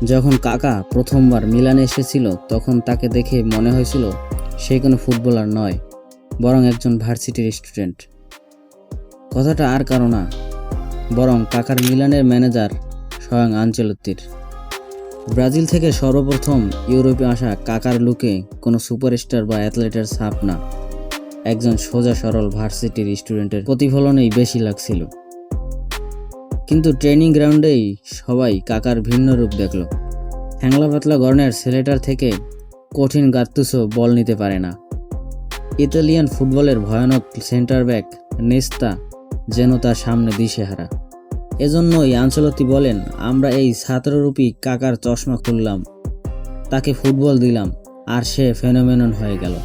যখন কাকা প্রথমবার মিলানে এসেছিল তখন তাকে দেখে মনে হয়েছিল সে কোনো ফুটবলার নয়, বরং একজন ভার্সিটির স্টুডেন্ট। কথাটা আর কারো না, বরং কাকার মিলানের ম্যানেজার স্বয়ং আনচেলত্তির। ব্রাজিল থেকে সর্বপ্রথম ইউরোপে আসা কাকার লুকে কোনো সুপারস্টার বা অ্যাথলেটের ছাপ না, একজন সোজা সরল ভার্সিটির স্টুডেন্টের প্রতিফলনেই বেশি লাগছিল। কিন্তু ট্রেনিং গ্রাউন্ডেই সবাই কাকার ভিন্ন রূপ দেখল। হ্যাংলা পাতলা গড়নের ছেলেটার থেকে কঠিন গাত্তুসো বল নিতে পারে না। ইতালিয়ান ফুটবলের ভয়ানক সেন্টার ব্যাক নেস্তা যেন তার সামনে দিশেহারা। এজন্যই আনচেলত্তি বলেন, আমরা এই ছাত্ররূপী কাকার চশমা খুললাম, তাকে ফুটবল দিলাম, আর সে ফেনোমেনন হয়ে গেল।